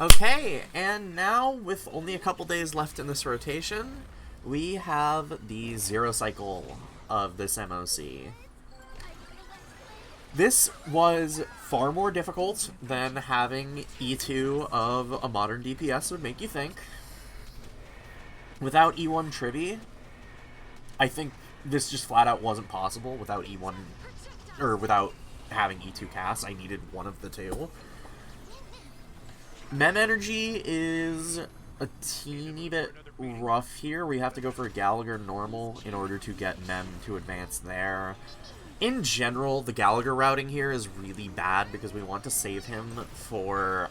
Okay, and now with only a couple days left in this rotation, we have the 0 cycle of this MOC. This was far more difficult than having E2 of a modern DPS would make you think. Without E1 Tribbie, I think this just flat out wasn't possible without E1, or without having E2 cast. I needed one of the two. Mem energy is a teeny bit rough here. We have to go for a Gallagher normal in order to get Mem to advance there. In general, the Gallagher routing here is really bad because we want to save him for,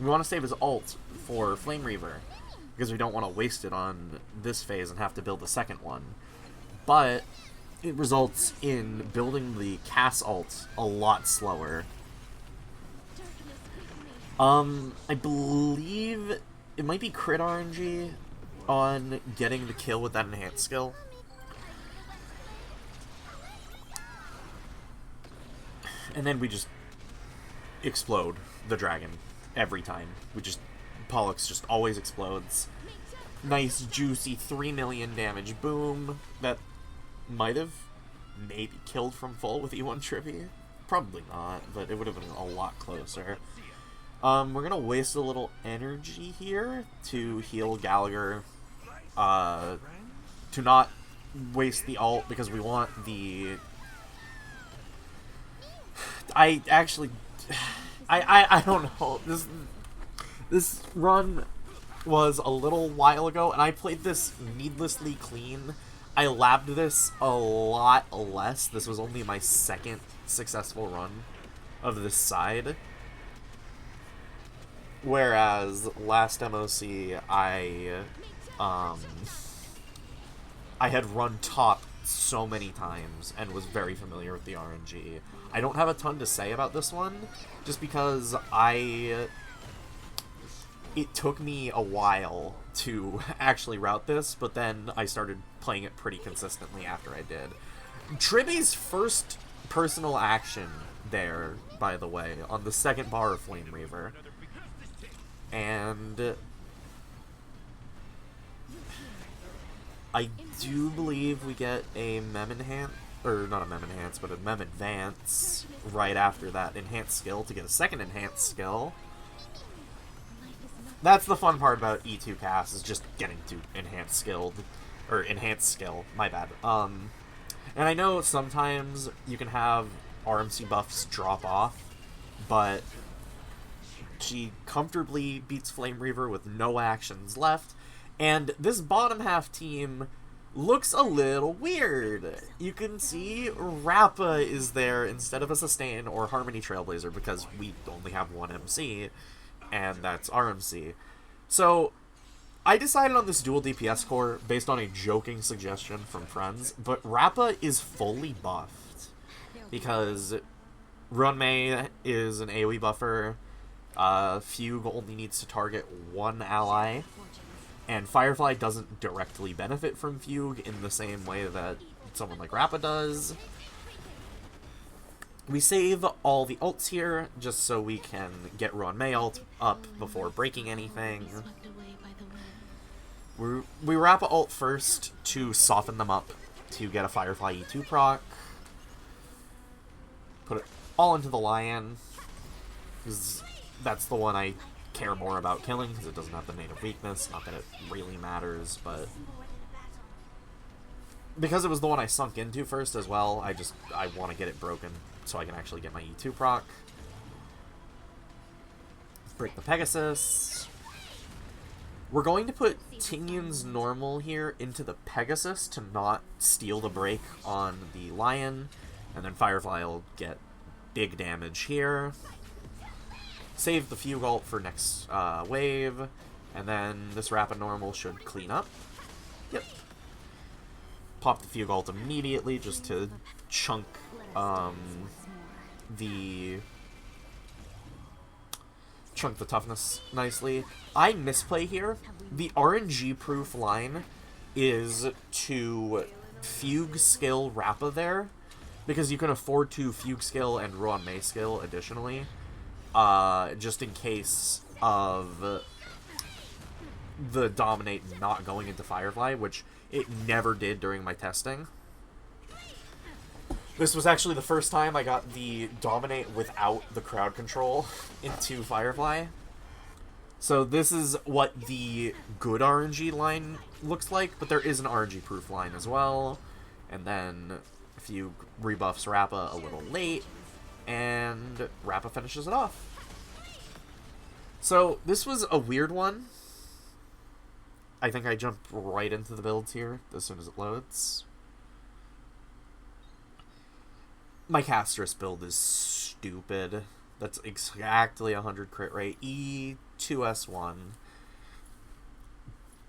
we want to save his ult for Flame Reaver because we don't want to waste it on this phase and have to build the second one. But it results in building the Cass ult a lot slower. I believe it might be crit RNG on getting the kill with that enhanced skill. And then we just explode the dragon every time. Pollux just always explodes. Nice, juicy 3 million damage boom. That might have maybe killed from full with E1 Tribbie. Probably not, but it would have been a lot closer. We're gonna waste a little energy here to heal Gallagher. To not waste the ult because we want the... I don't know. This run was a little while ago, and I played this needlessly clean. I labbed this a lot less. This was only my second successful run of this side. Whereas last MOC, I had run top so many times and was very familiar with the RNG. I don't have a ton to say about this one, just because it took me a while to actually route this, but then I started playing it pretty consistently after I did. Tribbie's first personal action there, by the way, on the second bar of Flame Reaver. And I do believe we get a Mem Enhance, or not a Mem Enhance, but a Mem Advance right after that Enhanced skill to get a second Enhanced skill. That's the fun part about E2 cast, is just getting to Enhanced skill, my bad. And I know sometimes you can have RMC buffs drop off, but she comfortably beats Flame Reaver with no actions left, and this bottom half team looks a little weird. You can see Rappa is there instead of a Sustain or Harmony Trailblazer because we only have one MC, and that's RMC. So I decided on this dual DPS core based on a joking suggestion from friends, but Rappa is fully buffed because Ruan is an AoE buffer. Fugue only needs to target one ally, and Firefly doesn't directly benefit from Fugue in the same way that someone like Rappa does. We save all the ults here, just so we can get Ruan ult up before breaking anything. We Rappa ult first to soften them up to get a Firefly E2 proc. Put it all into the Lion, because that's the one I care more about killing, because it doesn't have the native weakness. Not that it really matters, but because it was the one I sunk into first as well, I want to get it broken so I can actually get my E2 proc. Break the Pegasus. We're going to put Tingyun's normal here into the Pegasus to not steal the break on the Lion, and then Firefly will get big damage here. Save the Fugue ult for next wave, and then this Rappa normal should clean up. Yep. Pop the Fugue ult immediately just to chunk the toughness nicely. I misplay here. The RNG proof line is to Fugue skill Rappa there, because you can afford to Fugue skill and Ruan skill additionally. just in case of the Dominate not going into Firefly, which it never did during my testing. This was actually the first time I got the Dominate without the crowd control into Firefly. So this is what the good RNG line looks like, but there is an RNG-proof line as well. And then Fugue rebuffs Rappa a little late, and Rappa finishes it off. So this was a weird one. I think I jumped right into the builds here as soon as it loads. My Castorice build is stupid. That's exactly 100 crit rate. E2S1.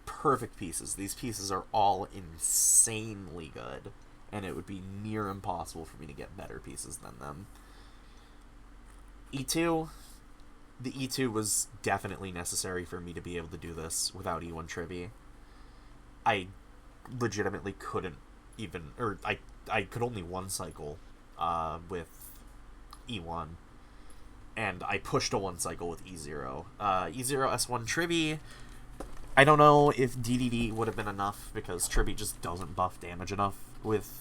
Perfect pieces. These pieces are all insanely good, and it would be near impossible for me to get better pieces than them. E2. The E2 was definitely necessary for me to be able to do this without E1 Tribbie. I legitimately couldn't even, or I could only one cycle with E1, and I pushed a one cycle with E0. E0 S1 Tribbie, I don't know if DDD would have been enough, because Tribbie just doesn't buff damage enough with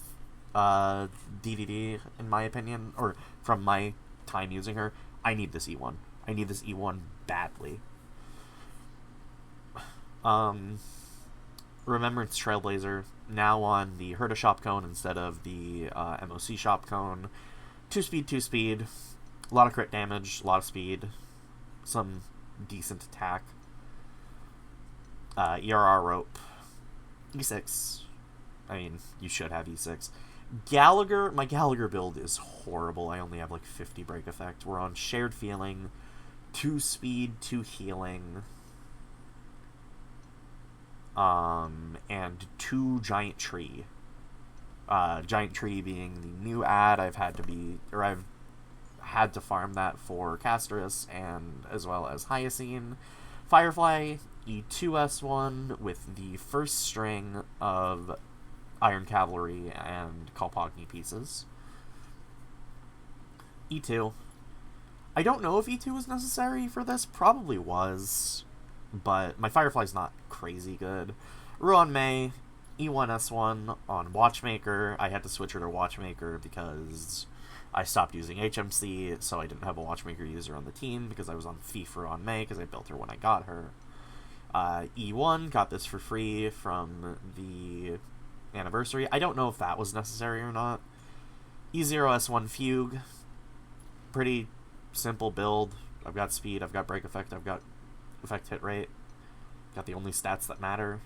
DDD, in my opinion, or from my time using her. I need this E1. I need this E1 badly. Remembrance Trailblazer, now on the Herta Shop Cone instead of the MOC Shop Cone. 2 speed. A lot of crit damage, a lot of speed. Some decent attack. ERR Rope. E6. I mean, you should have E6. Gallagher, my Gallagher build is horrible. I only have like 50 break effect. We're on Shared Feeling. 2 speed, 2 healing, and 2 Giant Tree. Giant Tree being the new ad. I've had to farm that for Castorice and as well as Hyacine. Firefly, E2S1 with the first string of Iron Cavalry and Kalpogni pieces. E2. I don't know if E2 was necessary for this. Probably was. But my Firefly's not crazy good. Ruan May, E1S1 on Watchmaker. I had to switch her to Watchmaker because I stopped using HMC, so I didn't have a Watchmaker user on the team because I was on Thief Ruan May because I built her when I got her. E1 got this for free from the anniversary. I don't know if that was necessary or not. E0S1 Fugue. Pretty simple build. I've got speed, I've got break effect, I've got effect hit rate. Got the only stats that matter.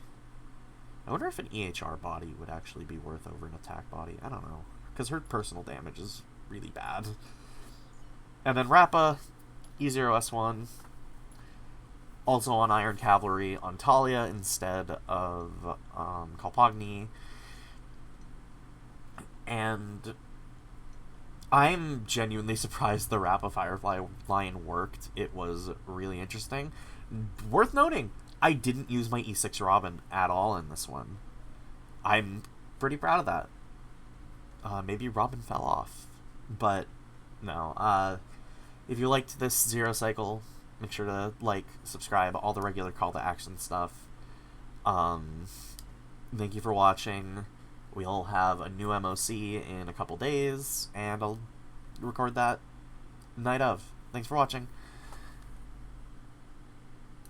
I wonder if an EHR body would actually be worth over an attack body. I don't know. Because her personal damage is really bad. And then Rappa, E0S1. Also on Iron Cavalry on Talia instead of Kalpogni. And I'm genuinely surprised the Rappa Firefly line worked. It was really interesting. Worth noting, I didn't use my E6 Robin at all in this one. I'm pretty proud of that. Maybe Robin fell off. But, no. If you liked this Zero cycle, make sure to like, subscribe, all the regular call to action stuff. Thank you for watching. We'll have a new MOC in a couple days, and I'll record that night of. Thanks for watching.